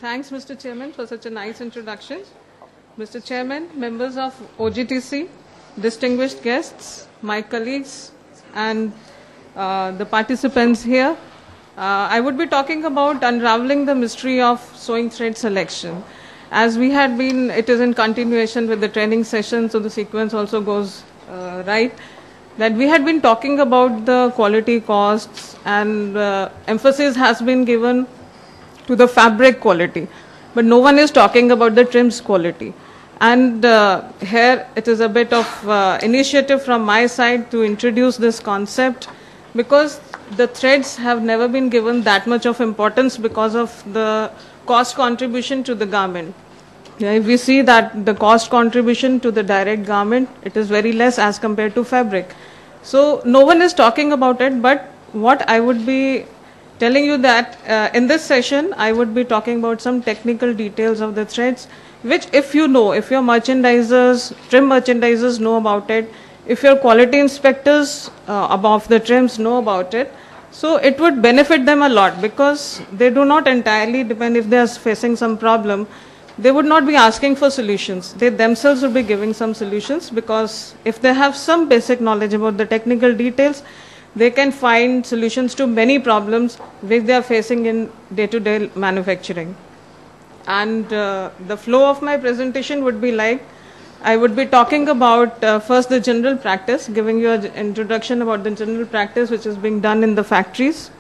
Thanks, Mr. Chairman, for such a nice introduction. Mr. Chairman, members of OGTC, distinguished guests, my colleagues, and the participants here, I would be talking about unraveling the mystery of sewing thread selection. As we had been, it is in continuation with the training session, so the sequence also goes right. That we had been talking about the quality costs, and emphasis has been given to the fabric quality, but no one is talking about the trims quality. And here it is a bit of initiative from my side to introduce this concept, because the threads have never been given that much of importance because of the cost contribution to the garment. If we see that the cost contribution to the direct garment, it is very less as compared to fabric. So no one is talking about it, but what I would be telling you that in this session, I would be talking about some technical details of the threads, which if you know, if your merchandisers, trim merchandisers know about it, if your quality inspectors above the trims know about it, so it would benefit them a lot, because they do not entirely depend. If they are facing some problem, they would not be asking for solutions. They themselves would be giving some solutions, because if they have some basic knowledge about the technical details, they can find solutions to many problems which they are facing in day-to-day manufacturing. And the flow of my presentation would be like, I would be talking about first the general practice, giving you an introduction about the general practice which is being done in the factories.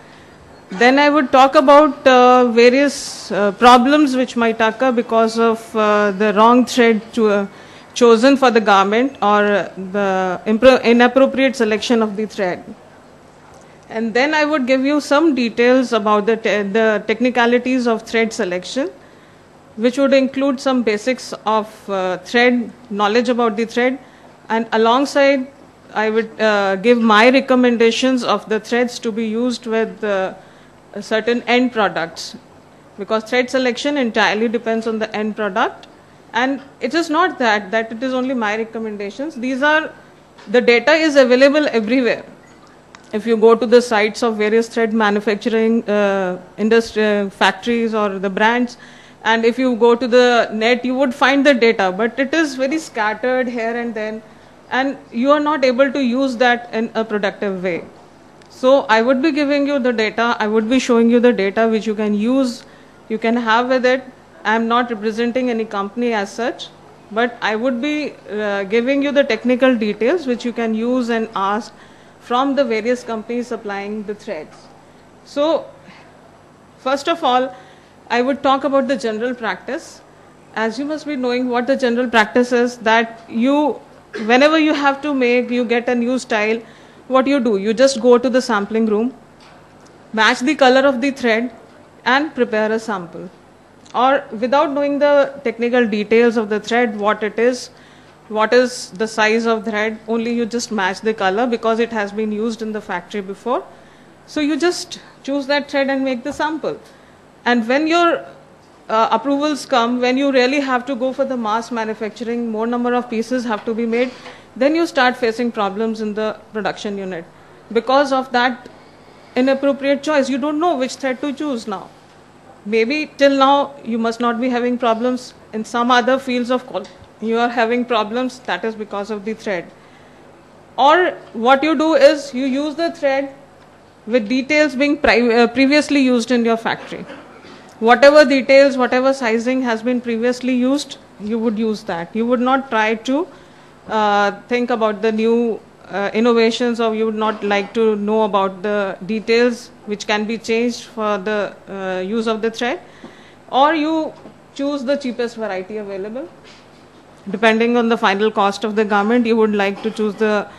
Then I would talk about various problems which might occur because of the wrong thread chosen for the garment, or the inappropriate selection of the thread. And then I would give you some details about the technicalities of thread selection, which would include some basics of thread, knowledge about the thread, and alongside I would give my recommendations of the threads to be used with certain end products, because thread selection entirely depends on the end product. And it is not that it is only my recommendations. The data is available everywhere. If you go to the sites of various thread manufacturing industry factories or the brands, and if you go to the net, you would find the data, but it is very scattered here and then, and you are not able to use that in a productive way. So I would be giving you the data, I would be showing you the data which you can use, you can have with it. I am not representing any company as such, but I would be giving you the technical details which you can use and ask from the various companies supplying the threads. So first of all, I would talk about the general practice. As you must be knowing what the general practice is, that whenever you have to you get a new style, what you do, you just go to the sampling room, match the color of the thread, and prepare a sample. Or without knowing the technical details of the thread, what it is, what is the size of thread, only you just match the color because it has been used in the factory before. So you just choose that thread and make the sample. And when your approvals come, when you really have to go for the mass manufacturing, more number of pieces have to be made, then you start facing problems in the production unit. Because of that inappropriate choice, you don't know which thread to choose now. Maybe till now you must not be having problems. In some other fields of quality, you are having problems, that is because of the thread. Or what you do is you use the thread with details being previously used in your factory. Whatever details, whatever sizing has been previously used, you would use that. You would not try to think about the new innovations, or you would not like to know about the details which can be changed for the use of the thread. Or you choose the cheapest variety available. Depending on the final cost of the garment, you would like to choose the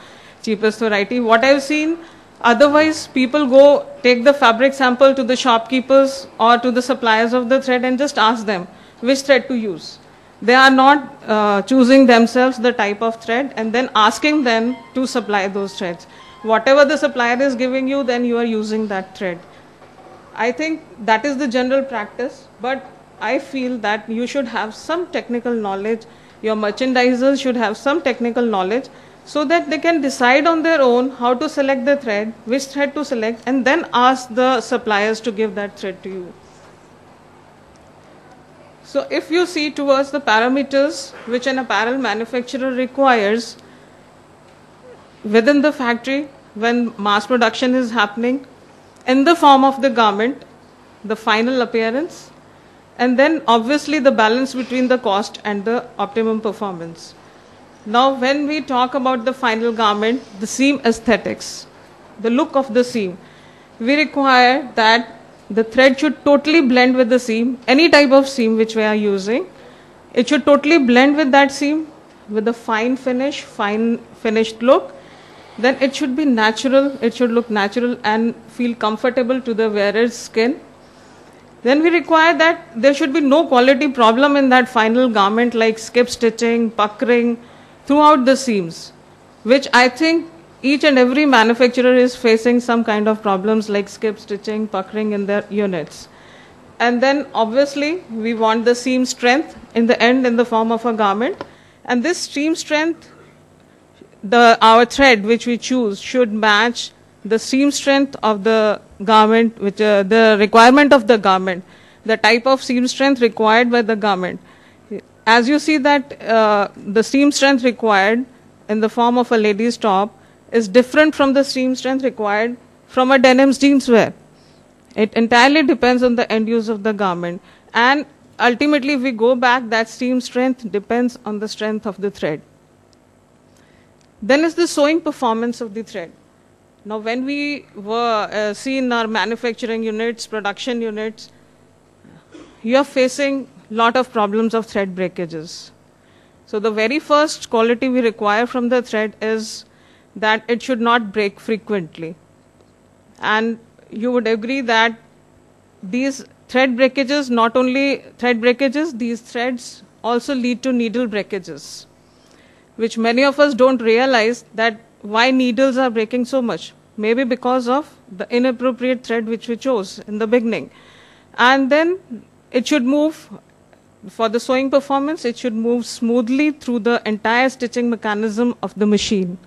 cheapest variety. What I've seen, otherwise people go take the fabric sample to the shopkeepers or to the suppliers of the thread and just ask them which thread to use. They are not choosing themselves the type of thread and then asking them to supply those threads. Whatever the supplier is giving you, then you are using that thread. I think that is the general practice, but I feel that you should have some technical knowledge. Your merchandisers should have some technical knowledge, so that they can decide on their own how to select the thread, which thread to select, and then ask the suppliers to give that thread to you. So if you see towards the parameters which an apparel manufacturer requires within the factory when mass production is happening, in the form of the garment, the final appearance, and then obviously the balance between the cost and the optimum performance. Now when we talk about the final garment, the seam aesthetics, the look of the seam, we require that the thread should totally blend with the seam, any type of seam which we are using. It should totally blend with that seam with a fine finished look. Then it should be natural, it should look natural and feel comfortable to the wearer's skin. Then we require that there should be no quality problem in that final garment like skip stitching, puckering throughout the seams, which I think each and every manufacturer is facing some kind of problems like skip stitching, puckering in their units. And then obviously we want the seam strength in the end in the form of a garment. And this seam strength, our thread which we choose should match the seam strength of the garment, which the requirement of the garment, the type of seam strength required by the garment. As you see that the seam strength required in the form of a lady's top is different from the seam strength required from a denim jeans wear. It entirely depends on the end use of the garment. And ultimately, if we go back, that seam strength depends on the strength of the thread. Then is the sewing performance of the thread. Now, when we were see in our manufacturing units, production units, you are facing a lot of problems of thread breakages. So the very first quality we require from the thread is that it should not break frequently. And you would agree that these thread breakages, not only thread breakages, these threads also lead to needle breakages, which many of us don't realize that why needles are breaking so much. Maybe because of the inappropriate thread which we chose in the beginning. And then it should move, for the sewing performance, it should move smoothly through the entire stitching mechanism of the machine.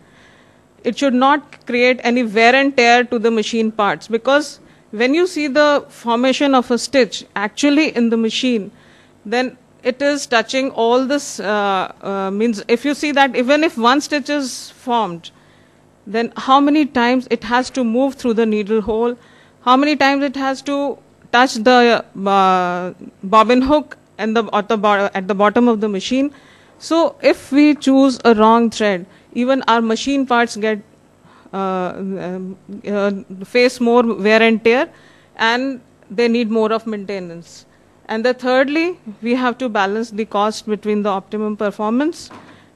It should not create any wear and tear to the machine parts, because when you see the formation of a stitch actually in the machine, then it is touching all this, means if you see that even if one stitch is formed, then how many times it has to move through the needle hole, how many times it has to touch the bobbin hook and at the bottom of the machine. So if we choose a wrong thread, even our machine parts get face more wear and tear, and they need more of maintenance. And the thirdly, we have to balance the cost between the optimum performance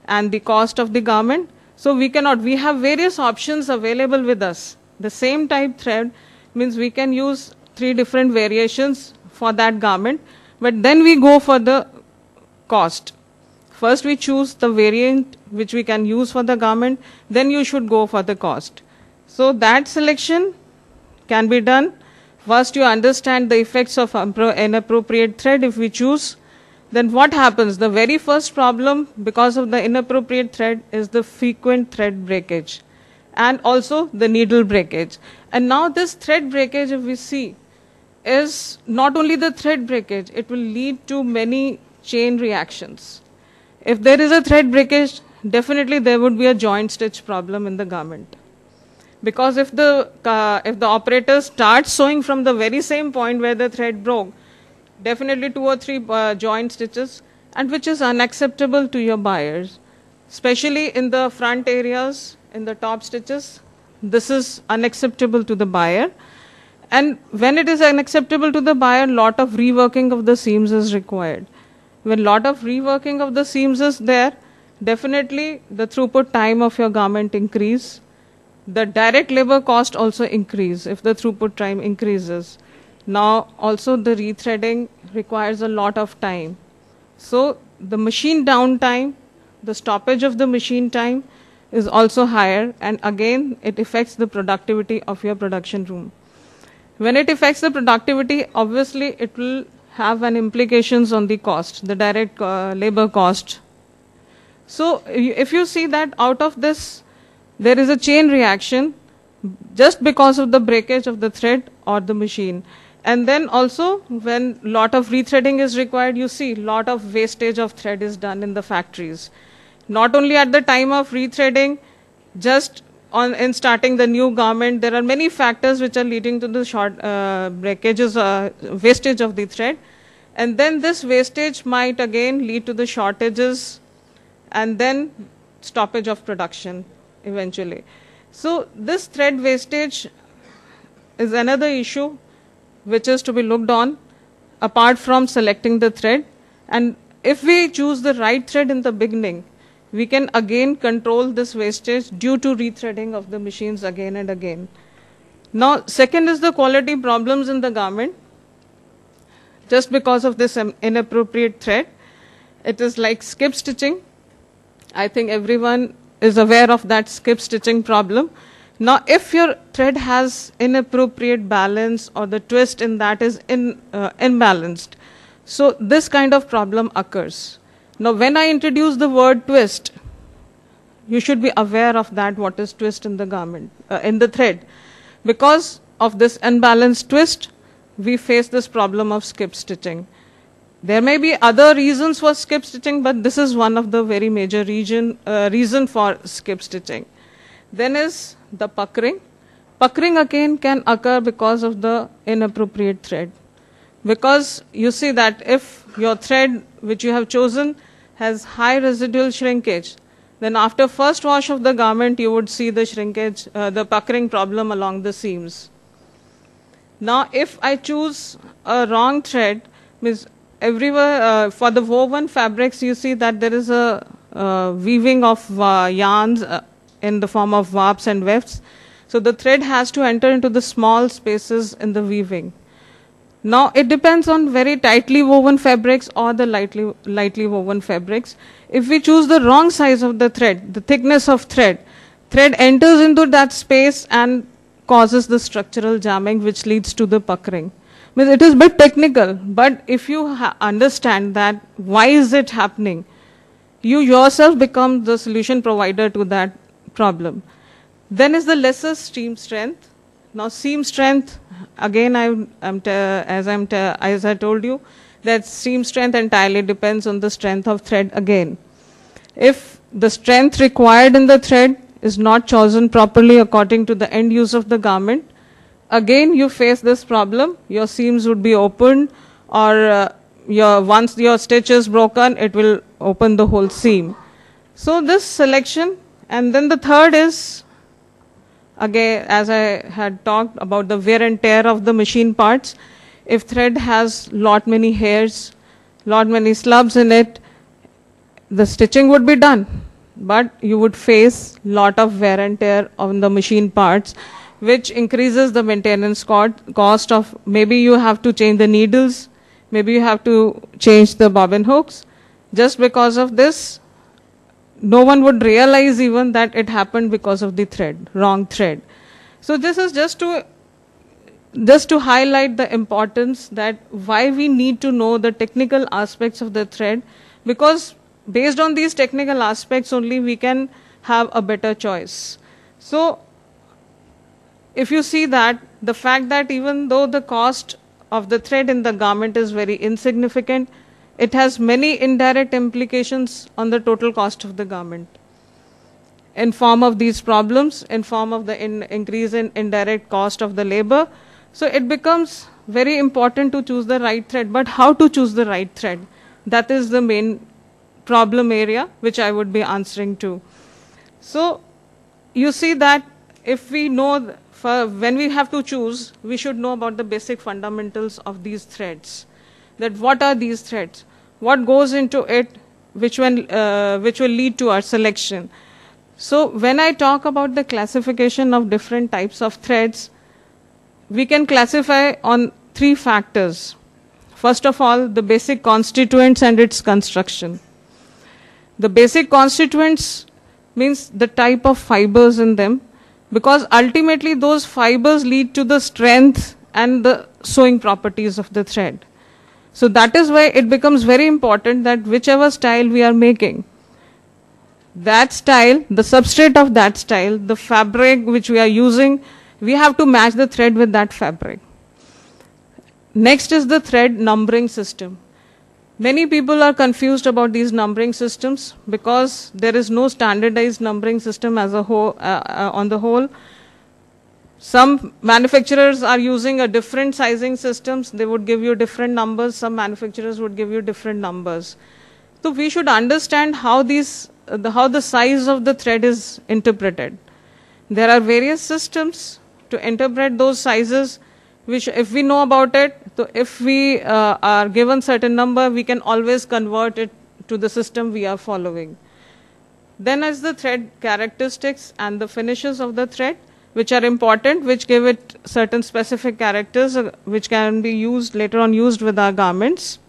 and the cost of the garment. So we have various options available with us. The same type thread means we can use 3 different variations for that garment, but then we go for the cost. First we choose the variant which we can use for the garment, then you should go for the cost. So that selection can be done. First you understand the effects of inappropriate thread if we choose. Then what happens? The very first problem because of the inappropriate thread is the frequent thread breakage and also the needle breakage. And now this thread breakage, if we see, is not only the thread breakage, it will lead to many chain reactions. If there is a thread breakage, definitely there would be a joint stitch problem in the garment. Because if the operator starts sewing from the very same point where the thread broke, definitely 2 or 3 joint stitches, and which is unacceptable to your buyers, especially in the front areas, in the top stitches. This is unacceptable to the buyer. And when it is unacceptable to the buyer, lot of reworking of the seams is required. When lot of reworking of the seams is there, definitely the throughput time of your garment increase. The direct labor cost also increase if the throughput time increases. Now also the rethreading requires a lot of time. So the machine downtime, the stoppage of the machine time is also higher, and again it affects the productivity of your production room. When it affects the productivity, obviously it will have an implications on the cost, the direct labor cost. So if you see that out of this there is a chain reaction just because of the breakage of the thread or the machine. And then also when lot of rethreading is required, you see lot of wastage of thread is done in the factories. Not only at the time of rethreading, just in starting the new garment, there are many factors which are leading to the short breakages, wastage of the thread. And then this wastage might again lead to the shortages and then stoppage of production eventually. So this thread wastage is another issue which is to be looked on apart from selecting the thread. And if we choose the right thread in the beginning, we can again control this wastage due to rethreading of the machines again and again. Now, second is the quality problems in the garment. Just because of this inappropriate thread, it is like skip stitching. I think everyone is aware of that skip stitching problem. Now, if your thread has inappropriate balance or the twist in that is imbalanced, so this kind of problem occurs. Now, when I introduce the word twist, you should be aware of that, what is twist in the garment, in the thread. Because of this unbalanced twist, we face this problem of skip stitching. There may be other reasons for skip stitching, but this is one of the very major reason for skip stitching. Then is the puckering. Puckering again can occur because of the inappropriate thread. Because you see that if your thread which you have chosen has high residual shrinkage, then after first wash of the garment you would see the shrinkage, the puckering problem along the seams. Now if I choose a wrong thread, means everywhere for the woven fabrics you see that there is a weaving of yarns in the form of warps and wefts. So the thread has to enter into the small spaces in the weaving. Now it depends on very tightly woven fabrics or the lightly woven fabrics. If we choose the wrong size of the thread, the thickness of thread enters into that space and causes the structural jamming which leads to the puckering. Means it is a bit technical, but if you understand that why is it happening, you yourself become the solution provider to that problem. Then is the lesser seam strength. Now seam strength, again as I told you, that seam strength entirely depends on the strength of thread again. If the strength required in the thread is not chosen properly according to the end use of the garment, again you face this problem. Your seams would be opened, or once your stitch is broken, it will open the whole seam. So this selection, and then the third is, again, as I had talked about the wear and tear of the machine parts. If thread has lot many hairs, lot many slubs in it, the stitching would be done, but you would face lot of wear and tear on the machine parts, which increases the maintenance cost of, maybe you have to change the needles, maybe you have to change the bobbin hooks. Just because of this, no one would realize even that it happened because of the thread, wrong thread. So this is just to highlight the importance that why we need to know the technical aspects of the thread, because based on these technical aspects only we can have a better choice. So if you see that the fact that even though the cost of the thread in the garment is very insignificant, it has many indirect implications on the total cost of the garment in form of these problems, in form of the increase in indirect cost of the labor. So it becomes very important to choose the right thread. But how to choose the right thread? That is the main problem area which I would be answering to. So you see that if we know, when we have to choose, we should know about the basic fundamentals of these threads. That what are these threads? What goes into it, which will lead to our selection. So when I talk about the classification of different types of threads, we can classify on 3 factors. First of all, the basic constituents and its construction. The basic constituents means the type of fibers in them, because ultimately those fibers lead to the strength and the sewing properties of the thread. So that is why it becomes very important that whichever style we are making, that style, the substrate of that style, the fabric which we are using, we have to match the thread with that fabric. Next is the thread numbering system. Many people are confused about these numbering systems because there is no standardized numbering system as a whole, on the whole. Some manufacturers are using a different sizing systems. They would give you different numbers. Some manufacturers would give you different numbers. So we should understand how how the size of the thread is interpreted. There are various systems to interpret those sizes, which if we know about it, so if we are given certain number, we can always convert it to the system we are following. Then as the thread characteristics and the finishes of the thread, which are important, which give it certain specific characters, which can be used later on used with our garments.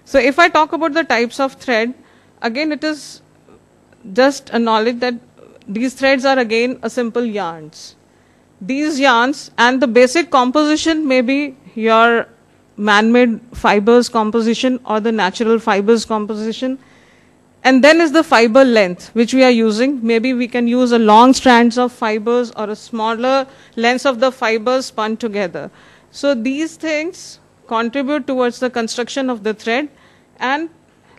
So if I talk about the types of thread, again it is just a knowledge that these threads are again a simple yarns. These yarns and the basic composition may be your man-made fibers composition or the natural fibers composition. And then is the fiber length, which we are using. Maybe we can use a long strands of fibers or a smaller lengths of the fibers spun together. So these things contribute towards the construction of the thread and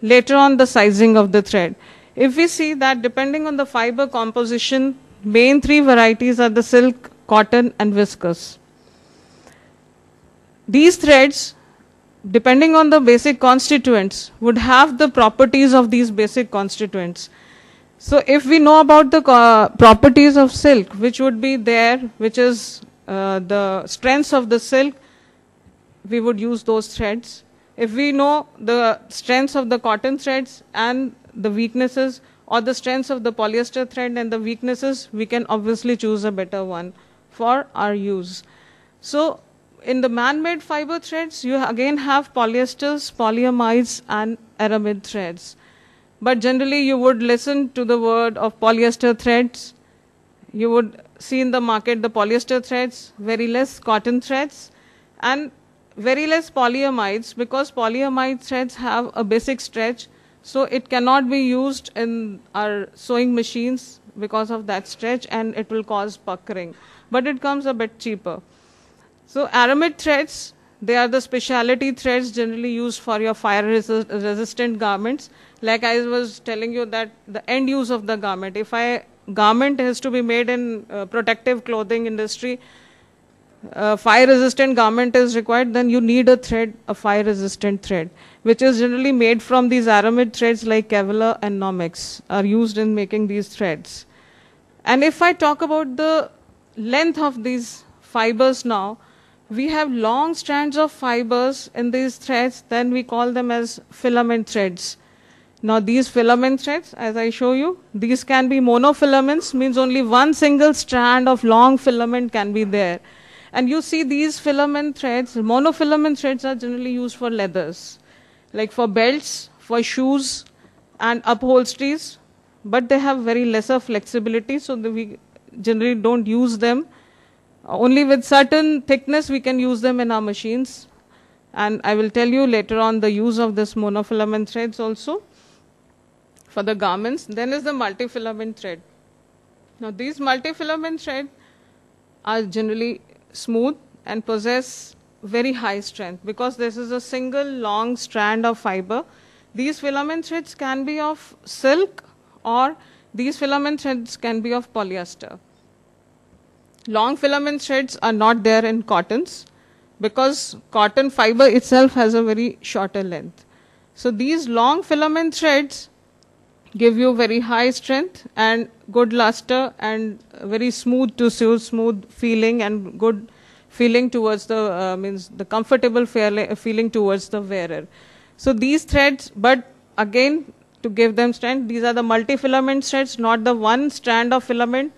later on the sizing of the thread. If we see that depending on the fiber composition, main three varieties are the silk, cotton and viscose. These threads, depending on the basic constituents, would have the properties of these basic constituents. So if we know about the properties of silk, which would be there, which is the strengths of the silk, we would use those threads. If we know the strengths of the cotton threads and the weaknesses, or the strengths of the polyester thread and the weaknesses, we can obviously choose a better one for our use. So in the man-made fiber threads, you again have polyesters, polyamides and aramid threads. But generally you would listen to the word of polyester threads. You would see in the market the polyester threads, very less cotton threads and very less polyamides, because polyamide threads have a basic stretch, so it cannot be used in our sewing machines because of that stretch and it will cause puckering. But it comes a bit cheaper. So aramid threads, they are the specialty threads generally used for your fire resistant garments. Like I was telling you that the end use of the garment, if a garment has to be made in protective clothing industry, fire resistant garment is required, then you need a thread, a fire resistant thread, which is generally made from these aramid threads like Kevlar and Nomex are used in making these threads. And if I talk about the length of these fibers now, we have long strands of fibers in these threads, then we call them as filament threads. Now these filament threads, as I show you, these can be monofilaments, means only one single strand of long filament can be there. And you see these filament threads, monofilament threads are generally used for leathers, like for belts, for shoes and upholsteries, but they have very lesser flexibility, so we generally don't use them. Only with certain thickness we can use them in our machines. And I will tell you later on the use of this monofilament threads also for the garments. Then is the multifilament thread. Now these multifilament threads are generally smooth and possess very high strength because this is a single long strand of fiber. These filament threads can be of silk or these filament threads can be of polyester. Long filament threads are not there in cottons because cotton fiber itself has a very shorter length. So these long filament threads give you very high strength and good luster and very smooth to sew, smooth feeling and good feeling towards the, means the comfortable feeling towards the wearer. So these threads, but again to give them strength, these are the multi-filament threads, not the one strand of filament.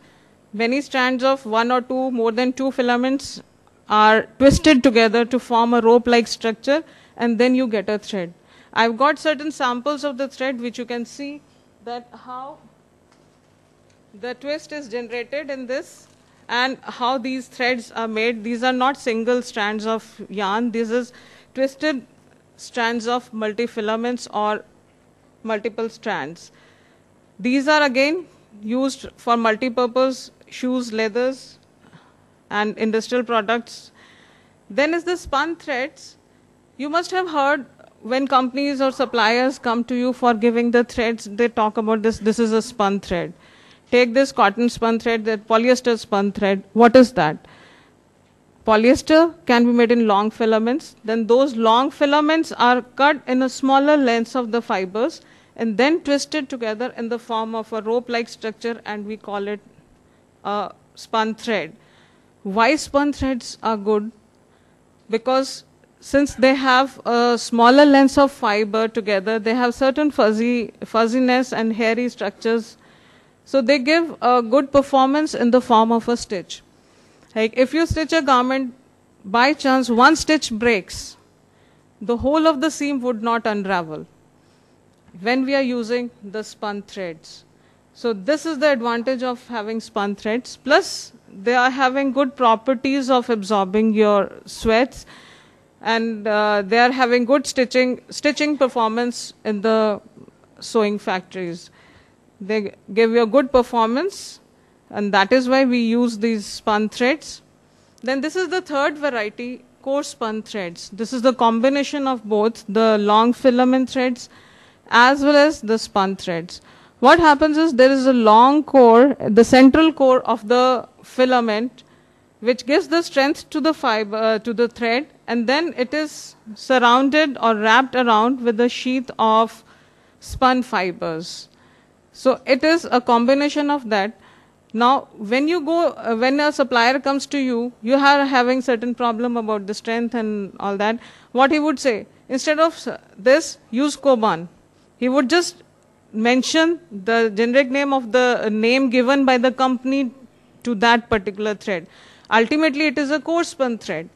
Many strands of one or two, more than two filaments are twisted together to form a rope-like structure and then you get a thread. I've got certain samples of the thread which you can see that how the twist is generated in this and how these threads are made. These are not single strands of yarn. This is twisted strands of multi-filaments or multiple strands. These are again used for multi-purpose shoes, leathers and industrial products. Then is the spun threads. You must have heard when companies or suppliers come to you for giving the threads, they talk about this. This is a spun thread. Take this cotton spun thread, that polyester spun thread. What is that? Polyester can be made in long filaments. Then those long filaments are cut in a smaller lengths of the fibers and then twisted together in the form of a rope-like structure, and we call it a spun thread. Why spun threads are good? Because since they have a smaller lengths of fiber together, they have certain fuzziness and hairy structures. So they give a good performance in the form of a stitch. Like if you stitch a garment, by chance one stitch breaks, the whole of the seam would not unravel when we are using the spun threads. So this is the advantage of having spun threads. Plus they are having good properties of absorbing your sweats, and they are having good stitching performance in the sewing factories. They give you a good performance, and that is why we use these spun threads. Then this is the third variety, coarse spun threads. This is the combination of both the long filament threads as well as the spun threads. What happens is there is a long core, the central core of the filament, which gives the strength to the fiber, to the thread, and then it is surrounded or wrapped around with a sheath of spun fibers. So it is a combination of that. Now, when you go, when a supplier comes to you, you are having certain problem about the strength and all that. What he would say, instead of this, use Koban. He would just mention the generic name of the name given by the company to that particular thread. Ultimately, it is a coarse spun thread.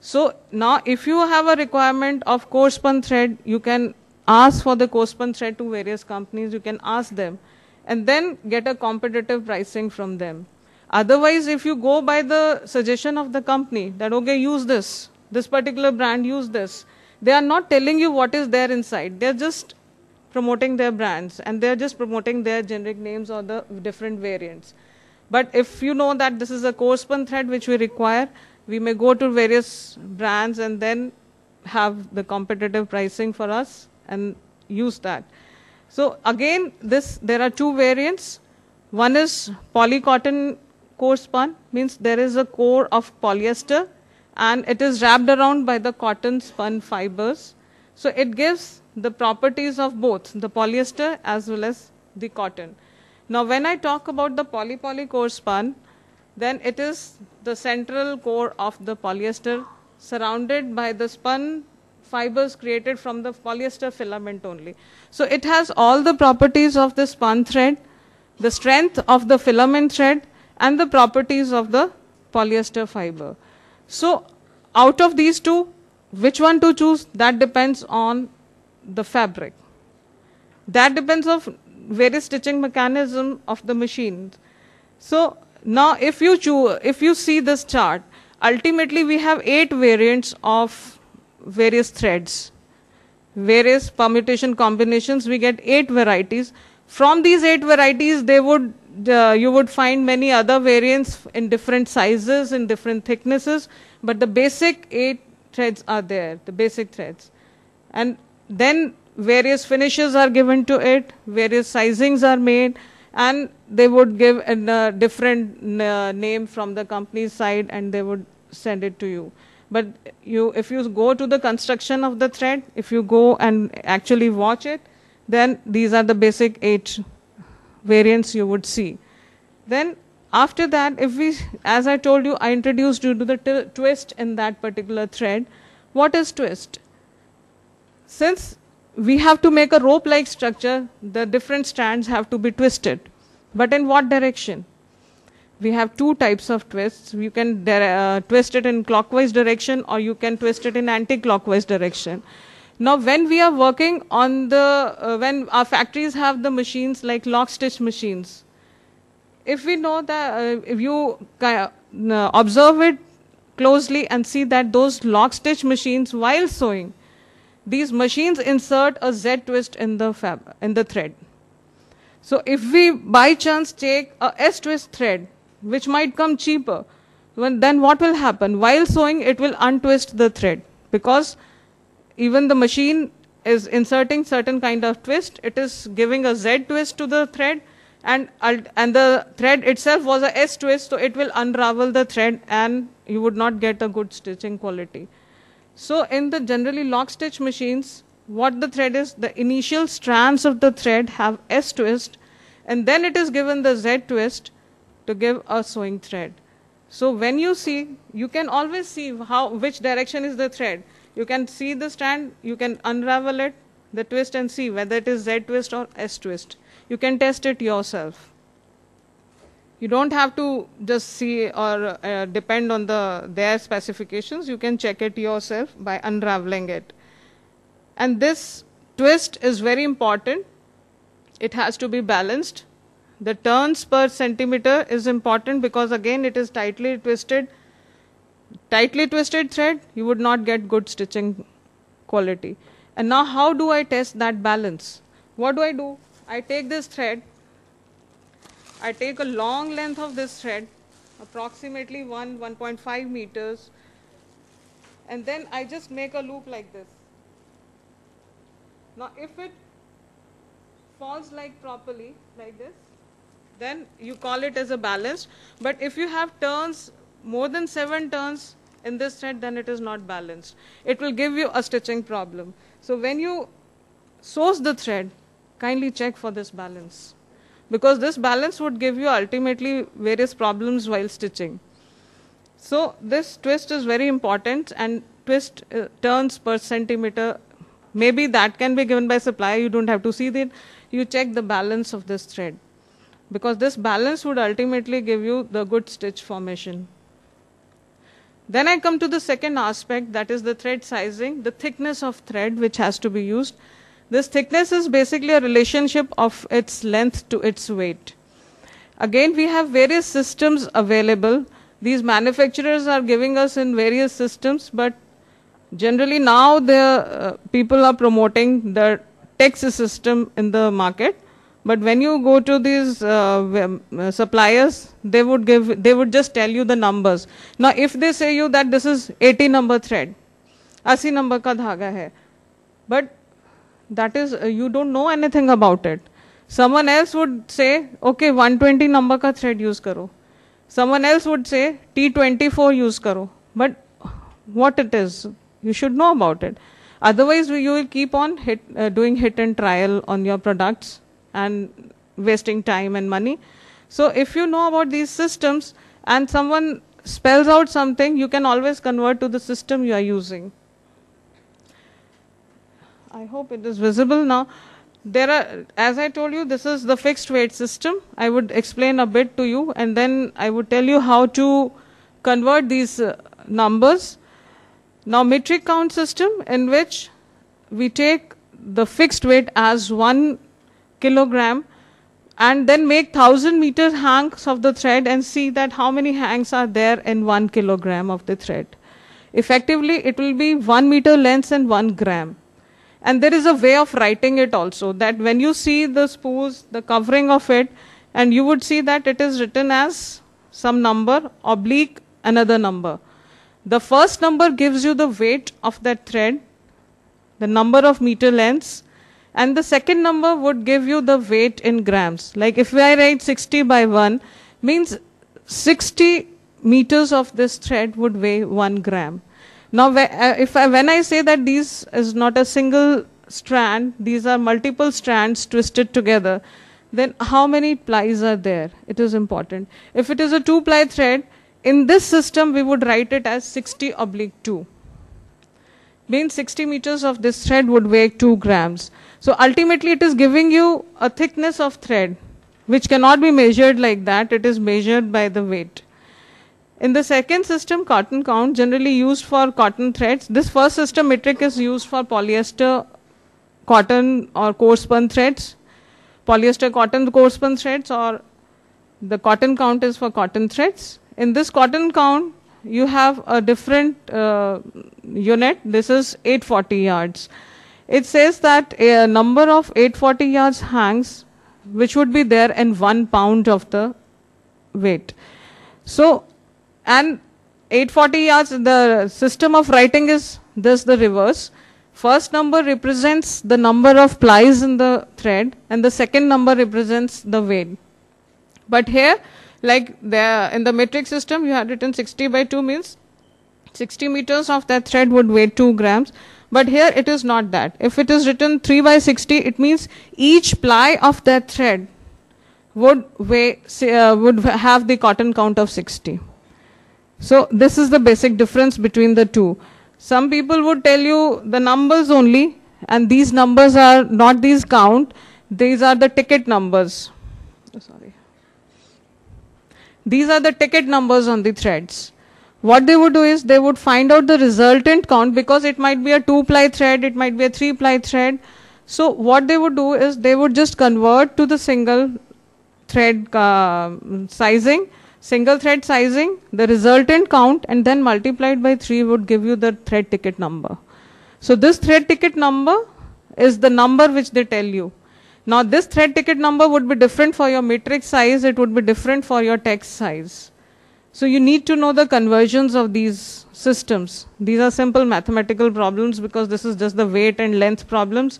So now, if you have a requirement of coarse spun thread, you can ask for the coarse spun thread to various companies. You can ask them, and then get a competitive pricing from them. Otherwise, if you go by the suggestion of the company that, okay, use this particular brand, use this, they are not telling you what is there inside. They are just promoting their brands, and they are just promoting their generic names or the different variants. But if you know that this is a coarse spun thread which we require, we may go to various brands and then have the competitive pricing for us and use that. So again, there are two variants. One is polycotton coarse spun, means there is a core of polyester and it is wrapped around by the cotton spun fibers. So it gives the properties of both the polyester as well as the cotton. Now when I talk about the poly coarse spun, then it is the central core of the polyester surrounded by the spun fibers created from the polyester filament only. So it has all the properties of the spun thread, the strength of the filament thread, and the properties of the polyester fiber. So out of these two, which one to choose, that depends on the fabric. That depends on various stitching mechanism of the machine. So now if you see this chart, ultimately we have 8 variants of various threads, various permutation combinations. We get 8 varieties. From these 8 varieties, you would find many other variants in different sizes, in different thicknesses, but the basic 8 threads are there, the basic threads. And then various finishes are given to it, various sizings are made, and they would give a different name from the company's side, and they would send it to you. But if you go to the construction of the thread, if you go and actually watch it, then these are the basic 8 variants you would see. Then after that, as I told you, I introduced you to the twist in that particular thread. What is twist? Since we have to make a rope-like structure, the different strands have to be twisted. But in what direction? We have 2 types of twists. You can twist it in clockwise direction, or you can twist it in anti-clockwise direction. Now, when we are working on when our factories have the machines like lock stitch machines, if we know that, if you observe it closely and see that those lock stitch machines, while sewing, these machines insert a Z twist in the thread. So if we by chance take a S twist thread, which might come cheaper, then what will happen? While sewing, it will untwist the thread, because even the machine is inserting certain kind of twist. It is giving a Z twist to the thread, and the thread itself was a S twist, so it will unravel the thread and you would not get a good stitching quality. So in the generally lock stitch machines, what the thread is, the initial strands of the thread have S twist, and then it is given the Z twist to give a sewing thread. So when you see, you can always see which direction is the thread. You can see the strand, you can unravel it, the twist, and see whether it is Z twist or S twist. You can test it yourself. You don't have to just see or depend on their specifications. You can check it yourself by unraveling it. And this twist is very important. It has to be balanced. The turns per centimeter is important, because again it is tightly twisted thread, you would not get good stitching quality. And now how do I test that balance? What do? I take this thread, I take a long length of this thread, approximately 1.5 meters, and then I just make a loop like this. Now if it falls like properly like this, then you call it as a balance. But if you have turns, more than 7 turns in this thread, then it is not balanced. It will give you a stitching problem. So when you sew the thread, kindly check for this balance, because this balance would give you ultimately various problems while stitching. So this twist is very important, and twist turns per centimeter, maybe that can be given by supplier. You don't have to see that. You check the balance of this thread, because this balance would ultimately give you the good stitch formation. Then I come to the second aspect, that is the thread sizing, the thickness of thread which has to be used. This thickness is basically a relationship of its length to its weight. Again, we have various systems available. These manufacturers are giving us in various systems, but generally now the people are promoting the TEX system in the market. But when you go to these suppliers, they would just tell you the numbers. Now, if they say you that this is 80 number thread, 80 number ka dhaga hai, but that is you don't know anything about it. Someone else would say, okay, 120 number ka thread use karo. Someone else would say T24 use karo. But what it is, you should know about it. Otherwise, you will keep on doing hit and trial on your products and wasting time and money. So if you know about these systems and someone spells out something, you can always convert to the system you are using. I hope it is visible now. There are, as I told you, this is the fixed weight system. I would explain a bit to you, and then I would tell you how to convert these numbers. Now, metric count system, in which we take the fixed weight as 1 kilogram and then make 1000 meter hanks of the thread and see that how many hanks are there in 1 kilogram of the thread. Effectively, it will be 1 meter length and 1 gram. And there is a way of writing it also, that when you see the spools, the covering of it, and you would see that it is written as some number oblique another number. The first number gives you the weight of that thread, the number of meter lengths, and the second number would give you the weight in grams. Like if I write 60 by 1, means 60 meters of this thread would weigh 1 gram. Now, when I say that these is not a single strand, these are multiple strands twisted together, then how many plies are there? It is important. If it is a 2-ply thread, in this system we would write it as 60/2. Means 60 meters of this thread would weigh 2 grams. So ultimately it is giving you a thickness of thread which cannot be measured like that. It is measured by the weight. In the second system, cotton count, generally used for cotton threads. This first system, metric, is used for polyester, cotton or coarse spun threads. Polyester, cotton, coarse spun threads, or the cotton count is for cotton threads. In this cotton count, you have a different unit. This is 840 yards. It says that a number of 840 yards hangs, which would be there in 1 pound of the weight. So, and 840 yards, the system of writing is this, the reverse. First number represents the number of plies in the thread, and the second number represents the weight. But here, like in the metric system, you had written 60 by 2 means 60 meters of that thread would weigh 2 grams. But here it is not that. If it is written 3 by 60, it means each ply of that thread would have the cotton count of 60. So this is the basic difference between the two. Some people would tell you the numbers only, and these numbers are not these count, these are the ticket numbers. Oh, sorry. These are the ticket numbers on the threads. What they would do is they would find out the resultant count, because it might be a 2-ply thread, it might be a 3-ply thread. So what they would do is they would just convert to the single thread sizing, the resultant count, and then multiplied by 3 would give you the thread ticket number. So this thread ticket number is the number which they tell you. Now this thread ticket number would be different for your metric size, it would be different for your text size. So you need to know the conversions of these systems. These are simple mathematical problems, because this is just the weight and length problems.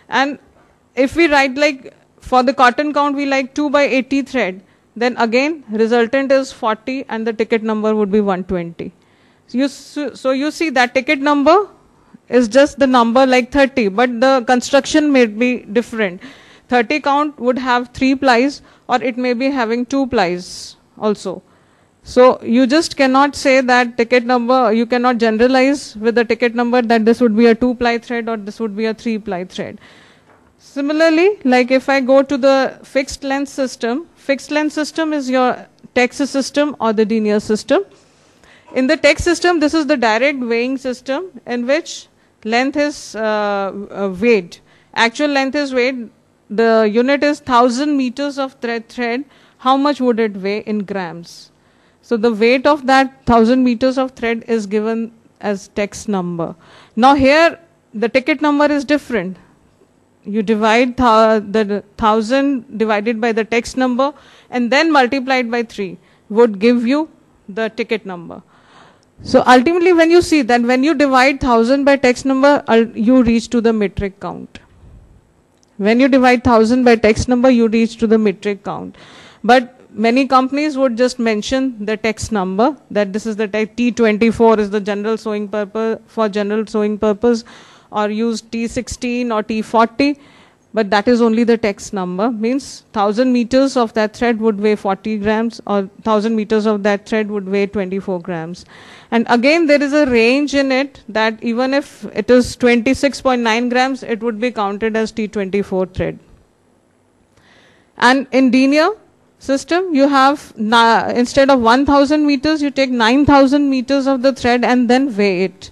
And if we write like for the cotton count, we like 2 by 80 thread, then again resultant is 40 and the ticket number would be 120. So you see that ticket number is just the number like 30, but the construction may be different. 30 count would have 3 plies, or it may be having 2 plies also. So you just cannot say that ticket number, you cannot generalize with the ticket number that this would be a 2-ply thread or this would be a 3-ply thread. Similarly, like if I go to the fixed length system is your text system or the linear system. In the text system, this is the direct weighing system in which length is weighed. Actual length is weighed. The unit is 1000 meters of thread. How much would it weigh in grams? So the weight of that 1000 meters of thread is given as text number. Now here the ticket number is different. You divide the 1000 divided by the text number and then multiplied by 3 would give you the ticket number. So ultimately when you see that when you divide 1000 by text number, you reach to the metric count. When you divide 1000 by text number, you reach to the metric count. But many companies would just mention the text number, that this is the T24 is the general sewing purpose, for general sewing purpose, or use T16 or T40, but that is only the text number. Means 1000 meters of that thread would weigh 40 grams, or 1000 meters of that thread would weigh 24 grams. And again there is a range in it, that even if it is 26.9 grams, it would be counted as T24 thread. And in linear system, you have, instead of 1000 meters, you take 9000 meters of the thread and then weigh it.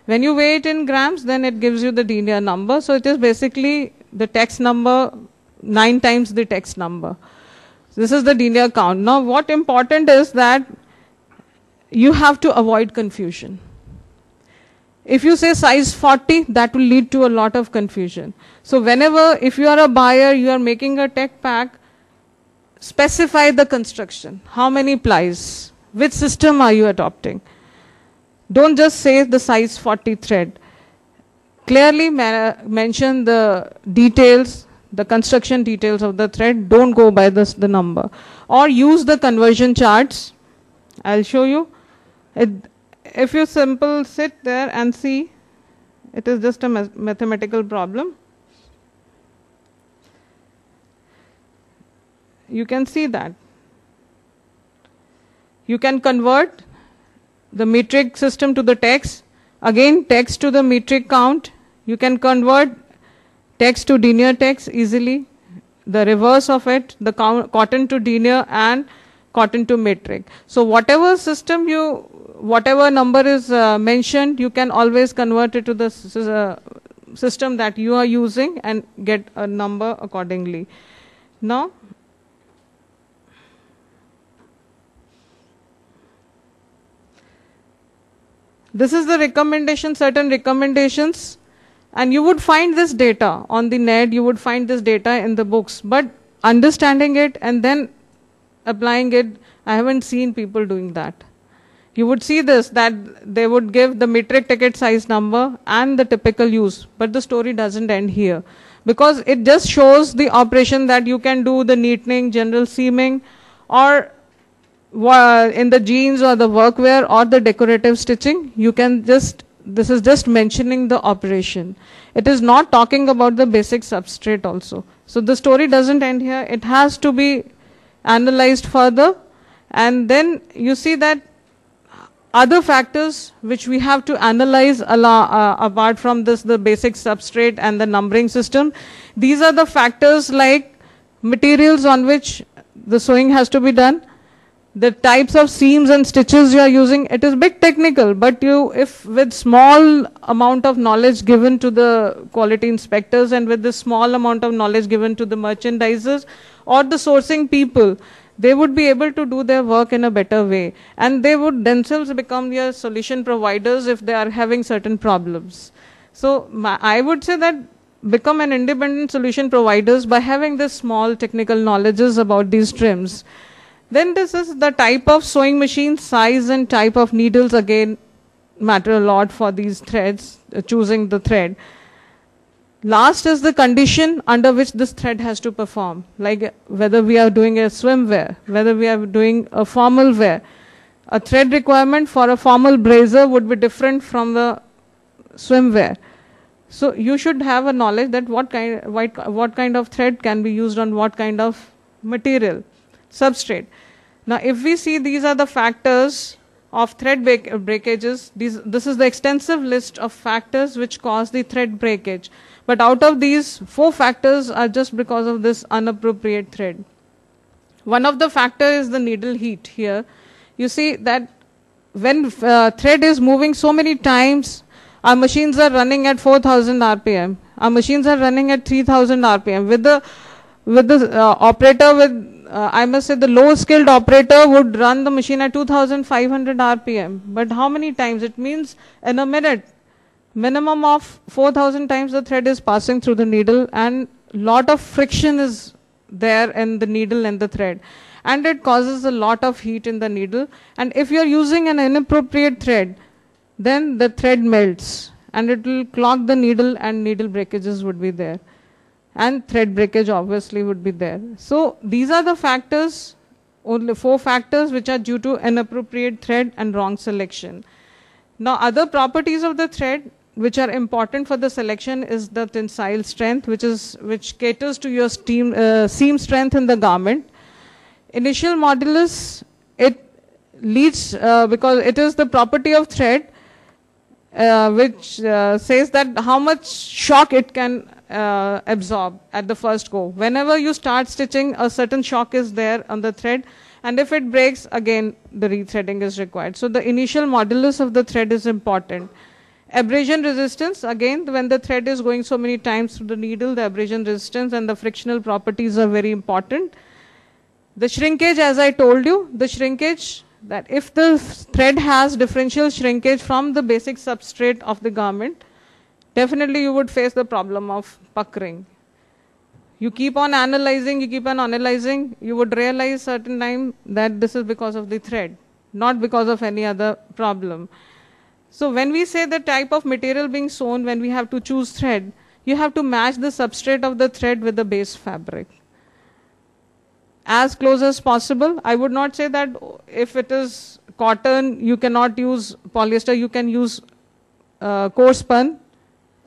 When you weigh it in grams, then it gives you the linear number. So it is basically the text number 9 times the text number. So this is the linear count. Now what important is that you have to avoid confusion. If you say size 40, that will lead to a lot of confusion. So whenever, if you are a buyer, you are making a tech pack, specify the construction. How many plies? Which system are you adopting? Don't just say the size 40 thread. Clearly mention the details, the construction details of the thread. Don't go by the number. Or use the conversion charts. I'll show you. If you simple sit there and see, it is just a mathematical problem. You can see that. You can convert the metric system to the text. Again, text to the metric count. You can convert text to linear text easily. The reverse of it, the cotton to linear and cotton to metric. So whatever system whatever number is mentioned, you can always convert it to the system that you are using and get a number accordingly. Now, this is the recommendation, certain recommendations, and you would find this data on the net, you would find this data in the books, but understanding it and then applying it, I haven't seen people doing that. you would see this, that they would give the metric ticket size number and the typical use. But the story doesn't end here, because it just shows the operation that you can do the neatening, general seaming, or in the jeans or the workwear or the decorative stitching. You can just, this is just mentioning the operation. It is not talking about the basic substrate also. So the story doesn't end here. It has to be analyzed further. And then you see that other factors which we have to analyze apart from this, the basic substrate and the numbering system. These are the factors like materials on which the sewing has to be done, the types of seams and stitches you are using. It is bit technical, but you, if with small amount of knowledge given to the quality inspectors and with the small amount of knowledge given to the merchandisers or the sourcing people, they would be able to do their work in a better way, and they would themselves become your solution providers if they are having certain problems. So I would say that become an independent solution providers by having this small technical knowledges about these trims. Then this is the type of sewing machine, size and type of needles again matter a lot for these threads, choosing the thread. Last is the condition under which this thread has to perform, like whether we are doing a swimwear, whether we are doing a formal wear. A thread requirement for a formal blazer would be different from the swimwear. So you should have a knowledge that what kind of thread can be used on what kind of material, substrate. Now if we see, these are the factors of thread breakages. This is the extensive list of factors which cause the thread breakage. But out of these, 4 factors are just because of this inappropriate thread. One of the factors is the needle heat here. You see that when thread is moving so many times, our machines are running at 4,000 RPM. Our machines are running at 3,000 RPM. With the operator, I must say the low skilled operator would run the machine at 2,500 RPM. But how many times? It means in a minute, minimum of 4,000 times the thread is passing through the needle, and lot of friction is there in the needle and the thread, and it causes a lot of heat in the needle. And if you are using an inappropriate thread, then the thread melts and it will clog the needle, and needle breakages would be there, and thread breakage obviously would be there. So these are the factors, only 4 factors which are due to inappropriate thread and wrong selection. Now other properties of the thread which are important for the selection is the tensile strength, which caters to your seam strength in the garment. Initial modulus, it leads because it is the property of thread which says that how much shock it can absorb at the first go. Whenever you start stitching, a certain shock is there on the thread, and if it breaks, again the rethreading is required. So the initial modulus of the thread is important. Abrasion resistance, again when the thread is going so many times through the needle, the abrasion resistance and the frictional properties are very important. The shrinkage, as I told you, the shrinkage, that if the thread has differential shrinkage from the basic substrate of the garment, definitely you would face the problem of puckering. You keep on analyzing, you would realize certain time that this is because of the thread, not because of any other problem. So when we say the type of material being sewn, when we have to choose thread, you have to match the substrate of the thread with the base fabric as close as possible. I would not say that if it is cotton, you cannot use polyester, you can use coarse spun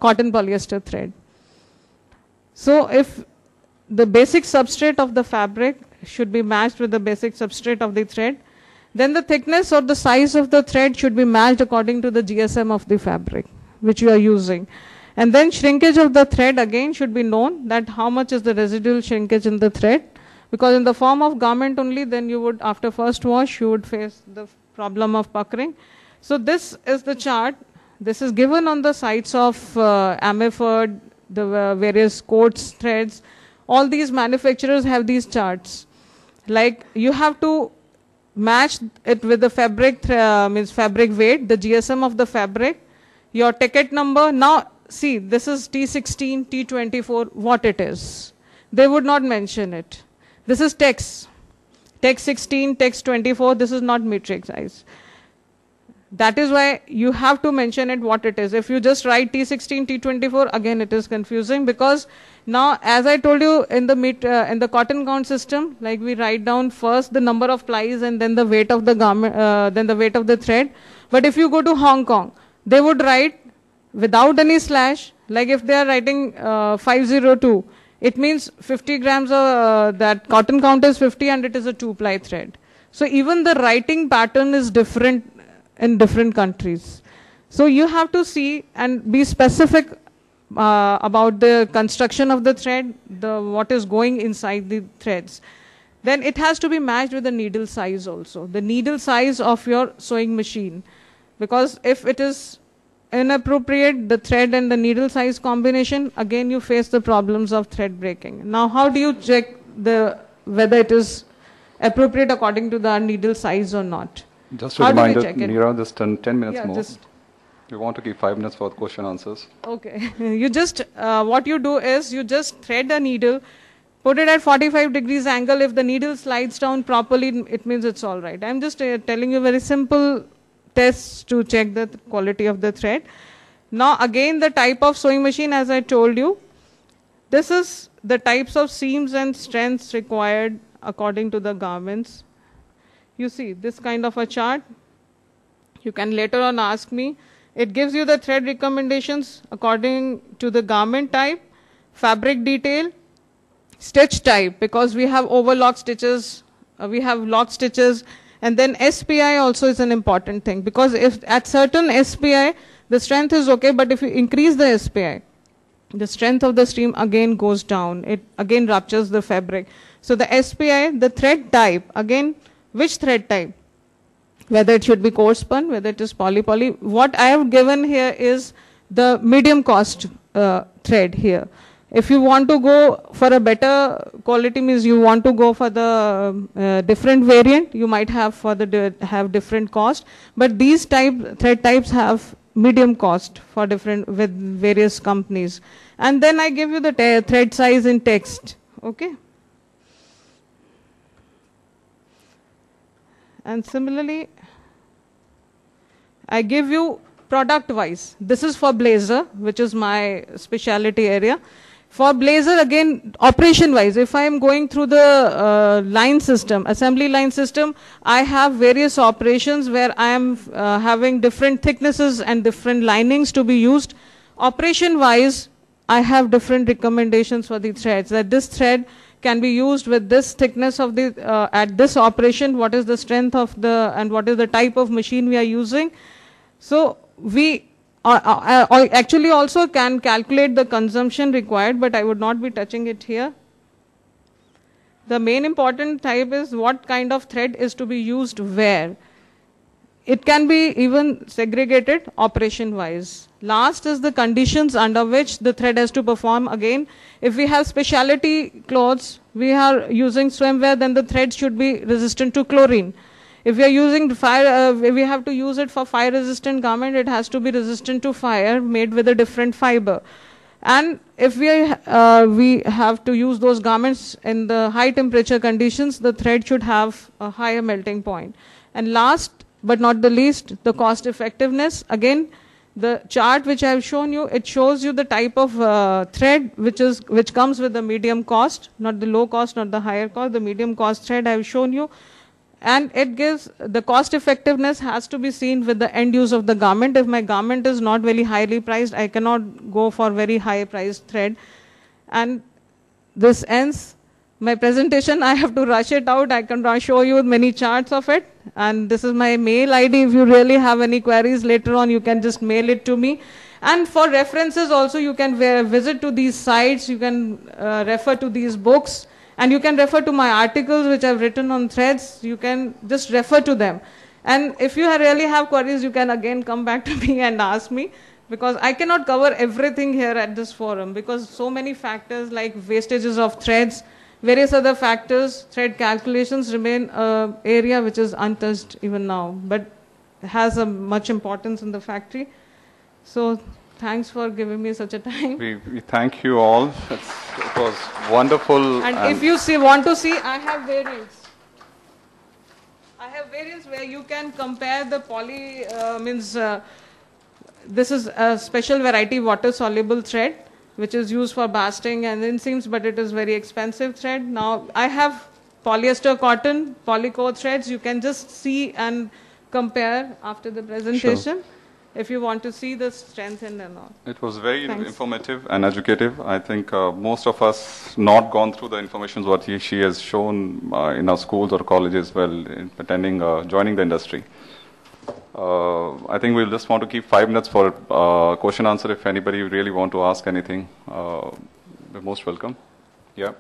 cotton polyester thread. So if the basic substrate of the fabric should be matched with the basic substrate of the thread, then the thickness or the size of the thread should be matched according to the GSM of the fabric which you are using. And then shrinkage of the thread again should be known, that how much is the residual shrinkage in the thread, because in the form of garment only, then you would, after first wash, you would face the problem of puckering. So this is the chart. This is given on the sites of Amiford, the various coats, threads. All these manufacturers have these charts. Like you have to match it with the fabric, means fabric weight, the GSM of the fabric, your ticket number. Now see, this is T16, T24, what it is. They would not mention it. This is text. Text 16, text 24, this is not metric size. That is why you have to mention it what it is. If you just write T16, T24, again it is confusing, because now, as I told you, in the cotton count system, like we write down first the number of plies and then the weight of the garment, then the weight of the thread. But if you go to Hong Kong, they would write without any slash, like if they are writing 502, it means 50 grams of that cotton count is 50 and it is a 2-ply thread. So even the writing pattern is different in different countries. So you have to see and be specific about the construction of the thread, what is going inside the threads. Then it has to be matched with the needle size also, the needle size of your sewing machine. Because if it is inappropriate, the thread and the needle size combination, again you face the problems of thread breaking. Now how do you check whether it is appropriate according to the needle size or not? Just a reminder, Neera, just 10 minutes more. We want to keep 5 minutes for question answers. Okay. You just, what you do is you just thread a needle, put it at 45 degrees angle. If the needle slides down properly, it means it's all right. I'm just telling you very simple tests to check the quality of the thread. Now again, the type of sewing machine, as I told you, this is the types of seams and strengths required according to the garments. You see this kind of a chart. You can later on ask me. It gives you the thread recommendations according to the garment type, fabric detail, stitch type, because we have overlock stitches, we have lock stitches, and then SPI also is an important thing, because if at certain SPI the strength is okay, but if you increase the SPI, the strength of the seam again goes down. It again ruptures the fabric. So the SPI, the thread type, again, which thread type? Whether it should be coarse spun, whether it is poly. What I have given here is the medium cost thread here. If you want to go for a better quality, means you want to go for the different variant, you might have for have different cost. But these thread types have medium cost for with various companies. And then I give you the thread size in text. Okay. And similarly, I give you product wise. This is for blazer, which is my specialty area. For blazer, again, operation wise, if I am going through the line system, assembly line system, I have various operations where I am having different thicknesses and different linings to be used. Operation wise, I have different recommendations for the threads, that this thread can be used with this thickness of the, at this operation, what is the strength of and what is the type of machine we are using. So we actually also can calculate the consumption required, but I would not be touching it here. The main important type is what kind of thread is to be used where. It can be even segregated operation wise. Last is the conditions under which the thread has to perform. Again, if we have specialty clothes, we are using swimwear, then the thread should be resistant to chlorine. If we are using fire, we have to use it for fire resistant garment, it has to be resistant to fire, made with a different fiber. And if we have to use those garments in the high temperature conditions, the thread should have a higher melting point. And last but not the least, the cost effectiveness. Again, the chart which I have shown you, it shows you the type of thread which comes with the medium cost, not the low cost, not the higher cost. The medium cost thread I have shown you, and it gives the cost effectiveness has to be seen with the end use of the garment. If my garment is not very highly priced, I cannot go for very high priced thread. And this ends my presentation. I have to rush it out. I can show you many charts of it. And this is my mail ID. If you really have any queries later on, you can just mail it to me. And for references also, you can visit to these sites. You can refer to these books. And you can refer to my articles which I've written on threads. You can just refer to them. And if you really have queries, you can again come back to me and ask me. Because I cannot cover everything here at this forum. Because so many factors like wastages of threads, various other factors, thread calculations remain an area which is untouched even now, but has a much importance in the factory. So thanks for giving me such a time. We thank you all. It was wonderful. And if you want to see, I have variants. I have variants websites where you can compare the this is a special variety water soluble thread which is used for basting and inseams, but it is very expensive thread. Now I have polyester cotton, polycore threads. You can just see and compare after the presentation. Sure. If you want to see the strength and all. It was very informative and educative. I think most of us not gone through the information what she has shown in our schools or colleges while attending, joining the industry. I think we'll just want to keep 5 minutes for question answer. If anybody really want to ask anything, you're most welcome. Yeah.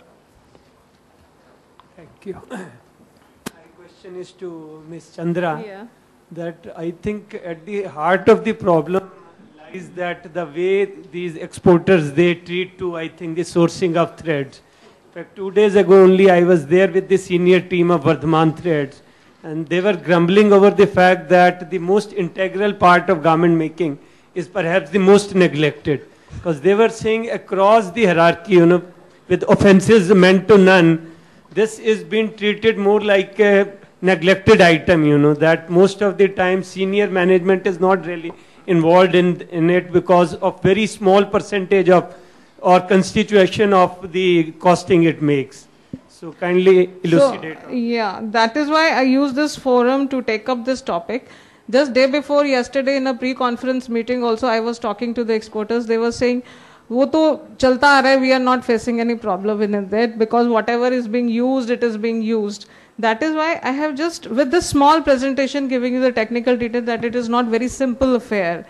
Thank you. My question is to Ms. Chandra. Yeah. That I think at the heart of the problem lies that the way these exporters, they treat to, I think, the sourcing of threads. In fact, 2 days ago only I was there with the senior team of Vardhaman Threads, and they were grumbling over the fact that the most integral part of garment making is perhaps the most neglected. Because they were saying across the hierarchy, you know, with offenses meant to none, this is being treated more like a neglected item, you know, that most of the time senior management is not really involved in it because of very small percentage of or constitution of the costing it makes. So kindly elucidate. So, yeah, that is why I use this forum to take up this topic. Just day before yesterday in a pre-conference meeting also I was talking to the exporters. They were saying, वो तो चलता आ रहा है, we are not facing any problem in it because whatever is being used, it is being used. That is why I have just, with this small presentation, giving you the technical detail that it is not very simple affair.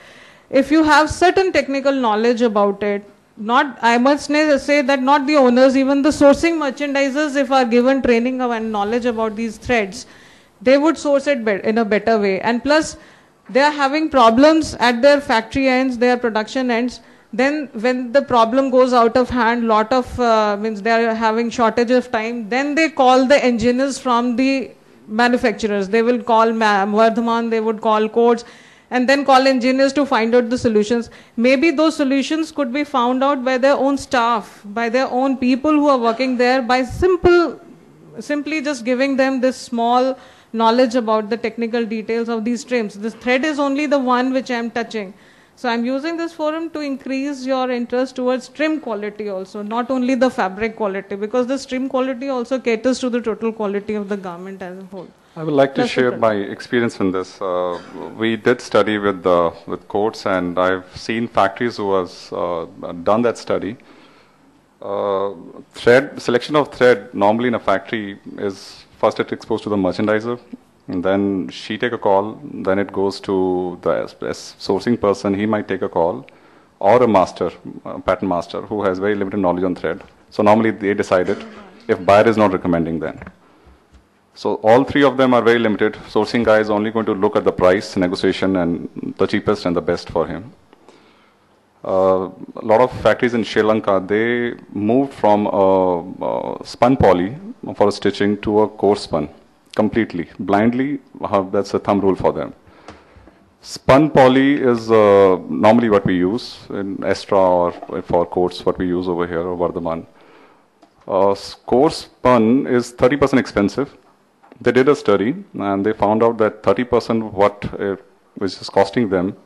If you have certain technical knowledge about it, not, I must say that not the owners, even the sourcing merchandisers, if are given training and knowledge about these threads, they would source it in a better way. And plus, they are having problems at their factory ends, their production ends. Then when the problem goes out of hand, lot of, means they are having shortage of time, then they call the engineers from the manufacturers. They will call Vardhaman, they would call codes, and then call engineers to find out the solutions. Maybe those solutions could be found out by their own staff, by their own people who are working there, by simply just giving them this small knowledge about the technical details of these trims. This thread is only the one which I am touching. So I'm using this forum to increase your interest towards trim quality also, not only the fabric quality, because this trim quality also caters to the total quality of the garment as a whole. I would like to share my experience in this. We did study with coats, and I've seen factories who has done that study. Selection of thread normally in a factory is first it's exposed to the merchandiser. And then she take a call, then it goes to the sourcing person, he might take a call, or a master, a pattern master, who has very limited knowledge on thread. So normally they decide it, if buyer is not recommending then. So all three of them are very limited. Sourcing guy is only going to look at the price, negotiation, and the cheapest and the best for him. A lot of factories in Sri Lanka, they moved from spun poly for stitching to a coarse spun. Completely, blindly, that's a thumb rule for them. Spun poly is normally what we use in Estra or for coats, what we use over here, or Vardhaman. Coarse spun is 30% expensive. They did a study and they found out that 30% which is costing them,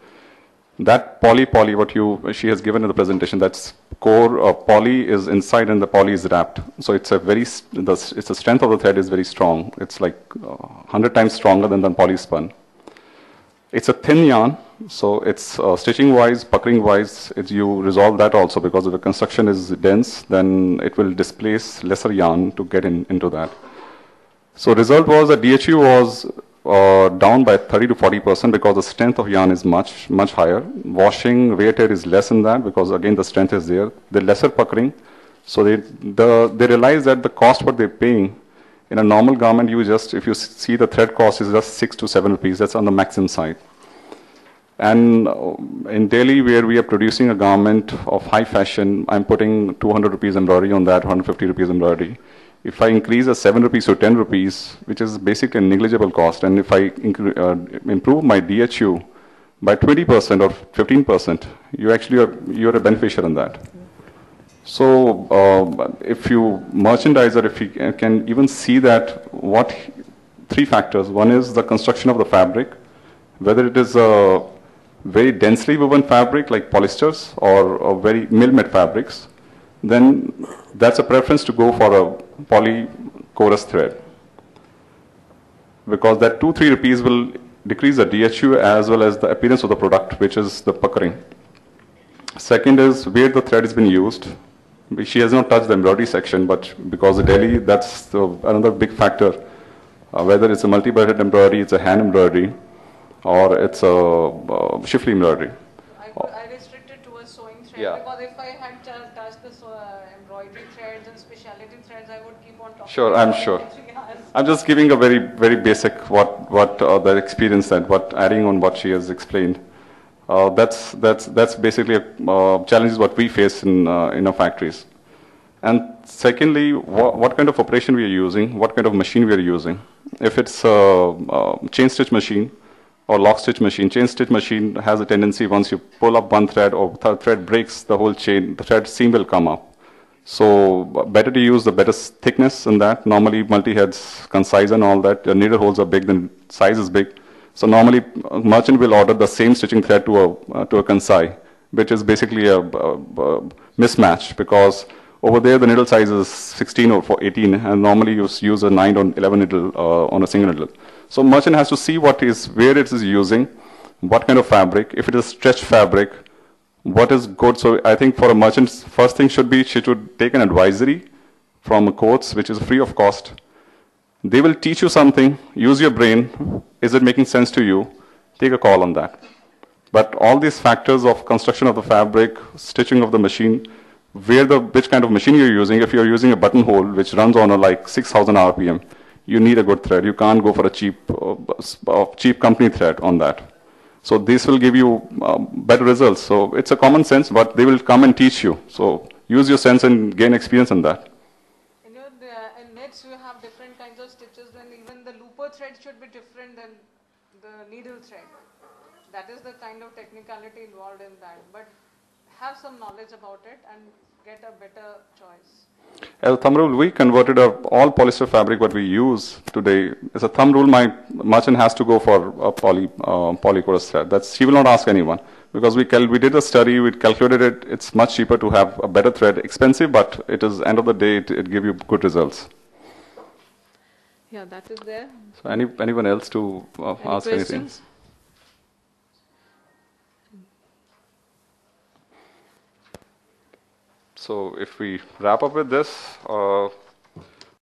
that poly what she has given in the presentation, that's core poly is inside and the poly is wrapped. So it's the strength of the thread is very strong. It's like 100 times stronger than the poly spun. It's a thin yarn, so it's stitching wise, puckering wise, you resolve that also because if the construction is dense, then it will displace lesser yarn to get into that. So result was that DHU was down by 30 to 40% because the strength of yarn is much higher. Washing, wear tear is less in that because again the strength is there. The lesser puckering, so they realize that the cost what they're paying in a normal garment, if you see the thread cost is just 6 to 7 rupees. That's on the maximum side. And in Delhi, where we are producing a garment of high fashion, I'm putting 200 rupees embroidery on that, 150 rupees embroidery. If I increase the 7 rupees to 10 rupees, which is basically a negligible cost, and if I improve my DHU by 20% or 15%, you're a beneficiary in that. So if you merchandiser, if you can even see that what three factors. One is the construction of the fabric, whether it is a very densely woven fabric like polyesters or very mill-made fabrics, then that's a preference to go for a polychorus thread, because that 2-3 rupees will decrease the DHU as well as the appearance of the product, which is the puckering. Second is where the thread has been used. She has not touched the embroidery section, but because of Delhi, that's another big factor. Whether it's a multi-beaded embroidery, it's a hand embroidery, or it's a shifley embroidery. I restricted to a sewing thread, because if I had touched the embroidery threads and specialty threads, I would keep on talking. Sure, I'm sure. I'm just giving a very, very basic what the experience and adding on what she has explained. That's basically challenges what we face in our factories. And secondly, what kind of operation we are using, what kind of machine we are using. If it's a chain stitch machine or lock stitch machine, chain stitch machine has a tendency, once you pull up one thread or the thread breaks, the whole chain, the thread seam will come up. So better to use the better thickness in that. Normally multi-heads, concise and all that, the needle holes are big, then size is big. So normally merchant will order the same stitching thread to a concise, which is basically a mismatch, because over there the needle size is 16 or 18, and normally you use a 9 or 11 needle on a single needle. So merchant has to see where it is using, what kind of fabric. If it is stretched fabric, what is good. So I think for a merchant, first thing should be she should take an advisory from a coach, which is free of cost. They will teach you something. Use your brain. Is it making sense to you? Take a call on that. But all these factors of construction of the fabric, stitching of the machine, which kind of machine you're using. If you're using a buttonhole which runs on like 6,000 RPM, you need a good thread. You can't go for a cheap company thread on that. So this will give you better results. So it's a common sense, but they will come and teach you. So use your sense and gain experience in that. In knits, you have different kinds of stitches, and even the looper thread should be different than the needle thread. That is the kind of technicality involved in that. But have some knowledge about it and get a better choice. As a thumb rule, we converted all polyester fabric what we use today. As a thumb rule, my merchant has to go for a polychorus thread. She will not ask anyone, because we did a study, we calculated it. It's much cheaper to have a better thread, expensive, but it is end of the day it gives you good results. Yeah, that is there. So anyone else to ask anything? So if we wrap up with this.